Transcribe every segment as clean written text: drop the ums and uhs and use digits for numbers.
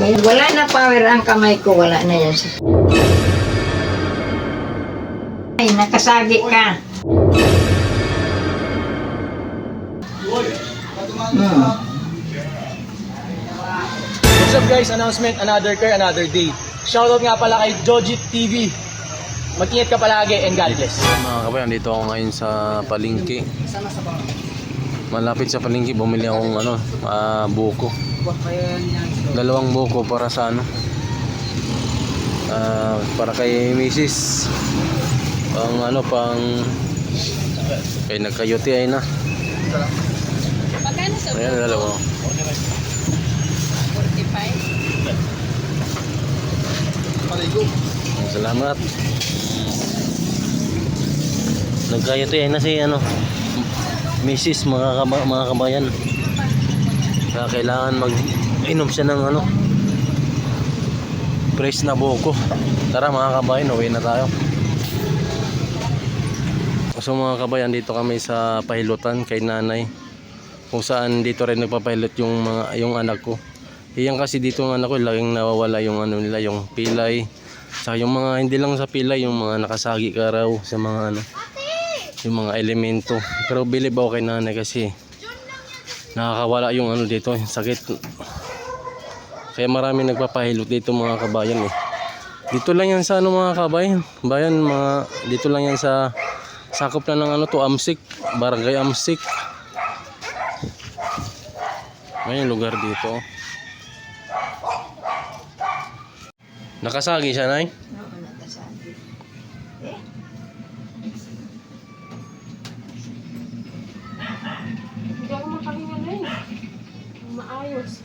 Wala na power ang kamay ko, wala na yan. Ay, nakasagi ka. What's up guys? Announcement, another car, another day. Shoutout nga pala kay Jojit TV. Mag-ingat ka palagi and God bless. Mga kabayan, dito ako ngayon sa palengke. Malapit sa palengke, bumili akong buko. Dalawang buko para sa para kay Mrs. Pang kay nagkayuti ay na. Magkano sa Ayan, dalawa. 45? Salamat. Nagkayuti ay na si Mrs. mga kabayan. Kaya kailangan mag-inom siya ng fresh na buko. Tara mga kabayan, uwi na tayo. So mga kabayan, dito kami sa pahilutan kay nanay, kung saan dito rin nagpapahilot yung anak ko. Iyan kasi dito ng anak ko, laging nawawala yung nila, yung pilay. Saka yung mga, hindi lang sa pilay, yung mga nakasagi ka raw sa mga yung mga elemento. Pero bilib ako kay nanay kasi nakakawala yung dito, sakit. Kaya marami nagpapahilot dito mga kabayan eh. Dito lang yan sa mga kabayan. Dito lang yan sa sakop na ng Amsik, Barangay Amsik. Ngayon lugar dito. Nakasagi siya, Nay? Oo, nakasagi. Hindi ako makahinga na eh. Maayos.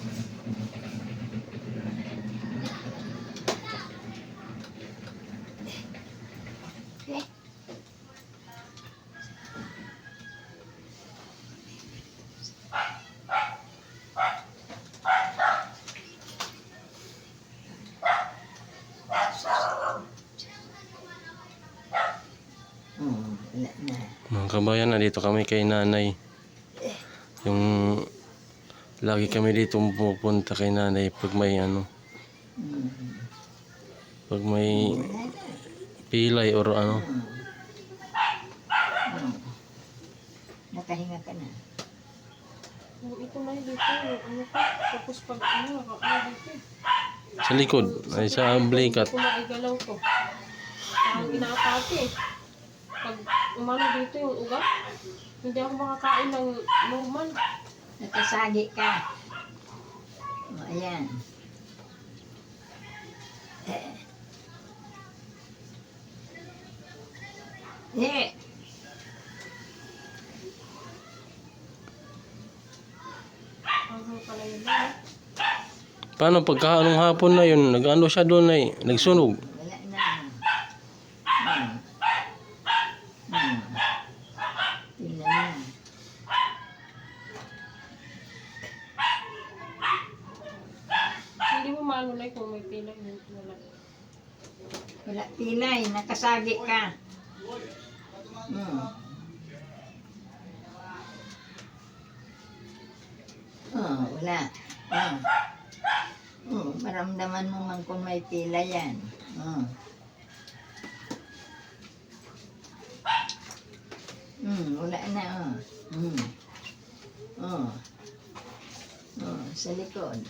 Wala na. Mga kabayan, nandito kami kay nanay. Yung lagi kami dito pupunta kay nanay pag may pag may pilay or Nakahinga ka na. Ito na dito. Ano pa? Tapos pag dito. sa likod ay sa blikat. Kung maigalaw ko. Parang inaatake eh. Pag umano dito yung ugat, hindi ako makakain ng normal. Nakasagi ka. O, ayan. Ano pala yun? Paano pagka hapon na yun, siya doon ay nagsunog. Wala na. Tingnan mo. Hindi mo manulay kung may pilay. Wala. Wala pilay, nakasagi ka. Wala. Maramdaman mo man kung may pila yan. Wala na. Sa likod.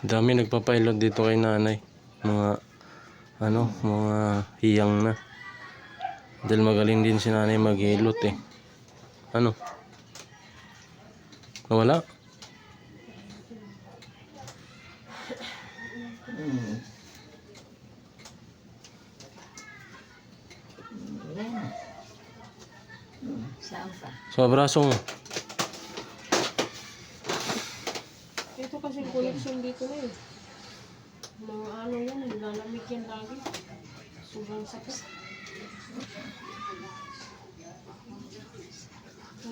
Dami nagpapailot dito kay nanay. Mga hiyang na. Dahil magaling din si nanay maghilot eh. Nawala? Wala na. Saan pa? Sa braso mo. Ito kasi connection dito na eh. Mga ano yan, Lalamig yan lagi. Sobrang sakit.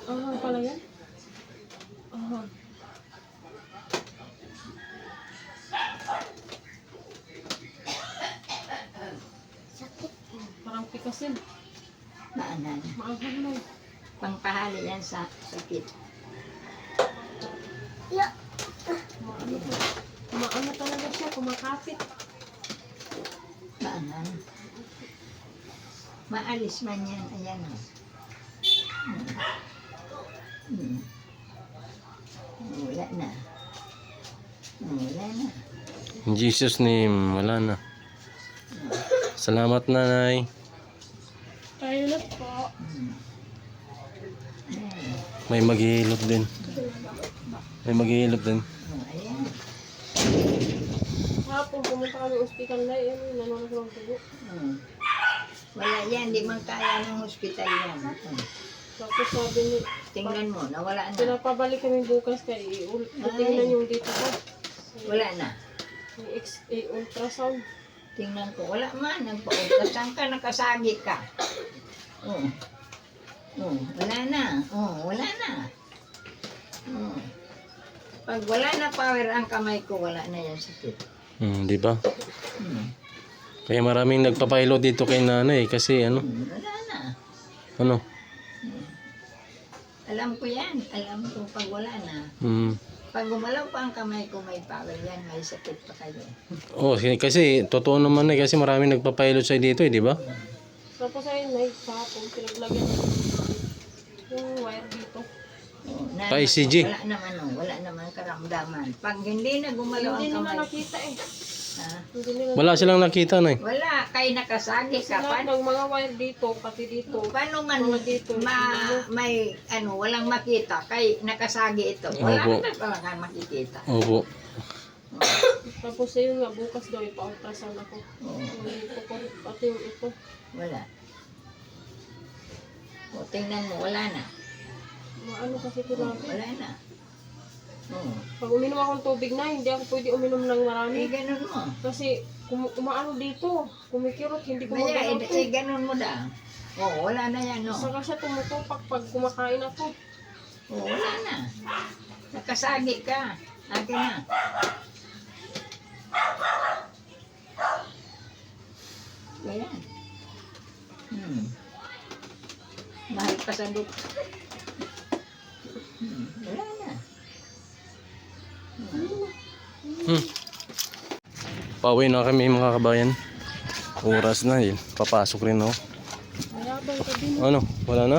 Ang ahang pala yan. Ahang. Sakit. Parang pikasin. Maanan. Maanghang na. Pangpahali yan sa sakit. Maano to? Maano talaga siya, kumakapit. Maanan. Maalis man yan. Ayan o. Wala na. Wala na. In Jesus name, wala na. Salamat nanay. Tayo na po. May maghihilot din. May maghihilot din. Ayan. Hapon pumunta kami ospital na yun. Nanonood ng tubo. Wala yan. Di man kaya ng hospital yan. Tapos sabi ni, Tingnan mo. Nawala na. pinapabalik kami bukas kay tingnan yung dito ko. Wala na. Yung ultrasound. Tingnan ko. Wala man. Nagpa-ultrasound ka. Nakasagi ka. Wala na. Wala na. Pag wala na power ang kamay ko, wala na yan sakit. Di ba? Kaya maraming nagpapahilot dito kay nanay kasi ano? Wala na. Ano? Alam ko yan. Alam ko pag wala na. Pag gumalaw pa ang kamay ko, may power yan. May sakit pa kayo. Oh, kasi totoo naman eh kasi maraming nagpapahilot sa dito eh, di ba? Tapos ayun, may hapon, pinaglagyan yung wire dito. Pa ECG. Wala naman, wala naman karamdaman. Pag hindi na gumalaw Hindi ang nila kamay, nakita eh. ha? Hindi nila Wala silang nakita na eh. Wala, kay nakasagi ka. lahat ng mga wire dito, pati dito. Paano man Mga dito, may walang makita kay nakasagi ito. Wala Opo. naman pala ka makikita. Opo. Tapos ayun nga, bukas daw ipa-ultrasound ako. Oo, Yung ito ko, pati yung ito. wala. O, tingnan mo, wala na. Maano kasi ito natin. Wala na. Oo. Pag uminom akong tubig na, hindi ako pwede uminom ng Eh, marami. ganun mo. Kasi umaano dito, kumikirot, hindi ko Kaya, magalaw. ganun mo da. Oo, wala na yan, no. Saka siya tumutupak pag kumakain ako. Oo, wala na. Nakasagi ka. Akin na. Kaya. Mahal pa sa duk. Wala na. Pauwi na kami mga kabayan. Oras na yun. Papasok rin ako. Mayabang ka din. Ano? Wala na?